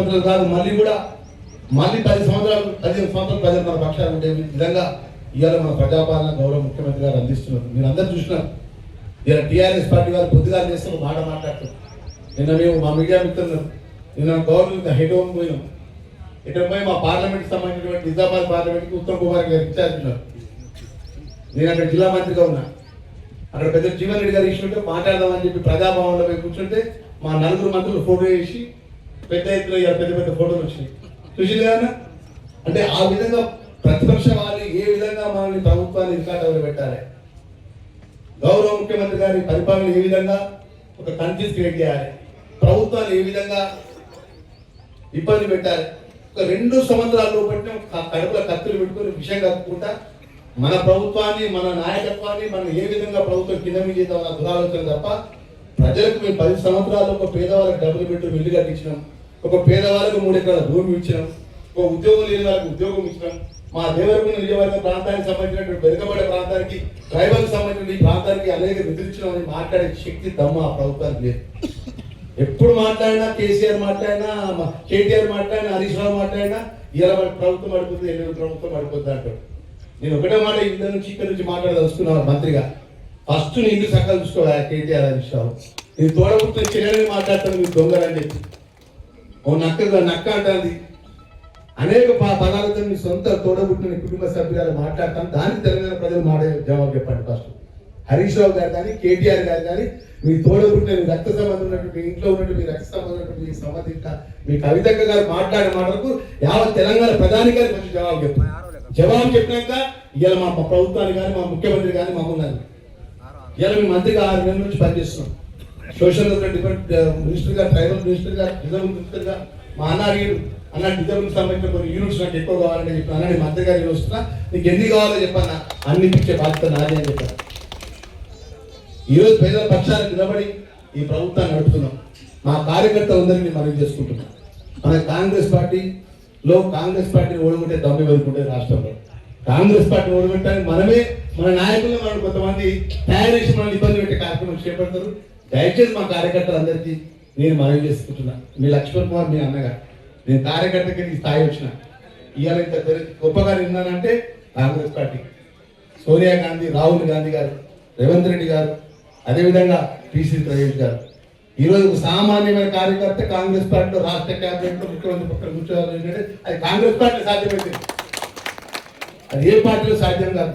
ముఖ్యమంత్రులు కాదు, మళ్ళీ 10 సంవత్సరాలు 15 సంవత్సరాలు ప్రజలు మన పక్షాలు ఉండే విధంగా ఇవాళ మన ప్రజాపాలన గౌరవ ముఖ్యమంత్రి గారు అందిస్తున్నారు. మీరు అందరూ చూసినారు. ఇలా టీఆర్ఎస్ పార్టీ వారు పొద్దుగా చేస్తే ఒక మాట మాట్లాడుతున్నారు. నిన్న మేము మా మీడియా మిత్రులు నిన్న గవర్నమెంట్ హెడ్ హోమ్ పోయినాం. ఇక్కడ పోయి మా పార్లమెంట్కి సంబంధించినటువంటి నిజామాబాద్ పార్లమెంట్కి ఉత్తమ్ కుమార్ గారు ఇన్ఛార్జ్ ఉన్నారు. నేను అక్కడ జిల్లా మంత్రిగా ఉన్నా. అక్కడ పెద్ద జీవన్ రెడ్డి గారు ఇష్యూంటే మాట్లాడదామని చెప్పి ప్రజాభవన్లో పోయి కూర్చుంటే మా 4 మంత్రులు ఫోటో వేసి పెద్ద ఎత్తున పెద్ద ఫోటోలు వచ్చినాయి. చూసింది కదా. అంటే ఆ విధంగా ప్రతిపక్ష వాళ్ళు ఏ విధంగా మనల్ని ప్రభుత్వాన్ని ఇన్కాటంలో పెట్టాలి, గౌరవ ముఖ్యమంత్రి గారి పరిపాలన ఏ విధంగా ఒక కన్ఫ్యూజ్ క్రియేట్ చేయాలి, ప్రభుత్వాన్ని ఏ విధంగా ఇబ్బంది పెట్టాలి. ఒక 2 సంవత్సరాల లోపల కడుపుల కత్తులు పెట్టుకుని విషయం కలుపుకుంటా మన ప్రభుత్వాన్ని, మన నాయకత్వాన్ని మనం ఏ విధంగా ప్రభుత్వం కింద మీద చేద్దామన్న దురాలోచన తప్ప ప్రజలకు మేము 10 సంవత్సరాలు ఒక పేదవాళ్ళకి డబ్బులు పెట్టి ఇల్లు కట్టించినాం, ఒక పేదవాళ్ళకు 3 ఎకరాల భూమి ఇచ్చినాం, ఒక ఉద్యోగం లేని వాళ్ళకి ఉద్యోగం ఇచ్చినాం. మా దేవరకొండ నియోజకవర్గ ప్రాంతానికి సంబంధించినటువంటి వెనుకబడే ప్రాంతానికి, ట్రైబల్కి సంబంధించిన ఈ ప్రాంతానికి అనేక నిధులు ఇచ్చినామని మాట్లాడే శక్తి దమ్ము ఆ ప్రభుత్వానికి లేదు. ఎప్పుడు మాట్లాడినా కేసీఆర్ మాట్లాడినా, కేటీఆర్ మాట్లాడినా, హరీష్ రావు మాట్లాడినా ఇలా ప్రభుత్వం పడిపోతుంది, ఎన్ని ప్రభుత్వం పడిపోతుంది అంటారు. నేను ఒకటే మాట ఇక్కడ నుంచి మాట్లాడదలుచుకున్నాను మంత్రిగా. ఫస్ట్ నీ ఇల్లు సక్కలు చూసుకోవాలి కేటీఆర్, హరీష్ రావు. నేను తోడబుట్టిన చెల్లెలని మాట్లాడతాను మీరు దొంగలని చెప్పి. ఓ నక్క అంటుంది. అనేక పదాలతో మీ సొంత తోడబుట్టిన కుటుంబ సభ్యులు మాట్లాడతాను. దానికి తెలంగాణ ప్రజలు జవాబు చెప్పండి. ఫస్ట్ హరీష్ రావు గారు కానీ, కేటీఆర్ గారు కానీ, మీ తోడబుట్టిన మీ రక్త సంబంధం ఉన్నట్టు, మీ ఇంట్లో ఉన్నట్టు మీ రక్త సంబంధం ఉన్నట్టు మీ సంబంధిత మీ కవితక్క గారు మాట్లాడే మాటలకు యావత్ తెలంగాణ ప్రధాని గారి కొంచెం జవాబు చెప్పండి. జవాబు చెప్పినాక ఇవాళ మా ప్రభుత్వాన్ని కానీ, మా ముఖ్యమంత్రి కానీ, మమ్మల్ని ఇవాళ మీ మంత్రిగా 6 నెలల నుంచి పనిచేస్తున్నాం. సోషల్ డిపార్ట్మెంట్ మినిస్టర్ గా, ట్రైబల్ మినిస్టర్ గా, డిజబుల్ మినిస్టర్ గా మా అన్న డిజబుల్ సంబంధించిన కొన్ని యూనిట్స్ నాకు ఎక్కువ కావాలని చెప్పి అన్న మంత్రి గారు వస్తున్నా, నీకు ఎన్ని కావాలో చెప్పన్నా, అన్ని ఇచ్చే బాధ్యత నాదే అని చెప్పాను. ఈరోజు పేదల పక్షాన్ని నిలబడి ఈ ప్రభుత్వాన్ని నడుపుతున్నాం. మా కార్యకర్తలందరినీ మనం చేసుకుంటున్నాం. మన కాంగ్రెస్ పార్టీని ఓడగొట్టే దమ్ము వెళ్తుంటే రాష్ట్రంలో కాంగ్రెస్ పార్టీ ఓడగొట్టడానికి మనమే మన నాయకులు మనం కొంతమంది తయారు చేసి మనల్ని ఇబ్బంది పెట్టే కార్యక్రమం చేపడతారు. దయచేసి మా కార్యకర్తలందరికీ నేను మనవి చేసుకుంటున్నా. మీ లక్ష్మణ్ కుమార్ మీ అన్నగా నేను కార్యకర్తకి ఈ స్థాయి వచ్చిన. ఇవాళ ఇంత గొప్పగా నిన్నానంటే కాంగ్రెస్ పార్టీ, సోనియా గాంధీ, రాహుల్ గాంధీ గారు, రేవంత్ రెడ్డి గారు, అదేవిధంగా పిసి ప్రవేశ్ గారు. ఈరోజు సామాన్యమైన కార్యకర్త కాంగ్రెస్ పార్టీలో రాష్ట్ర క్యాబినెట్ లో ముఖ్యమంత్రి పక్కన కూర్చోవాలి. అది కాంగ్రెస్ పార్టీ సాధ్యమైంది, అది ఏ పార్టీలో సాధ్యం కాదు.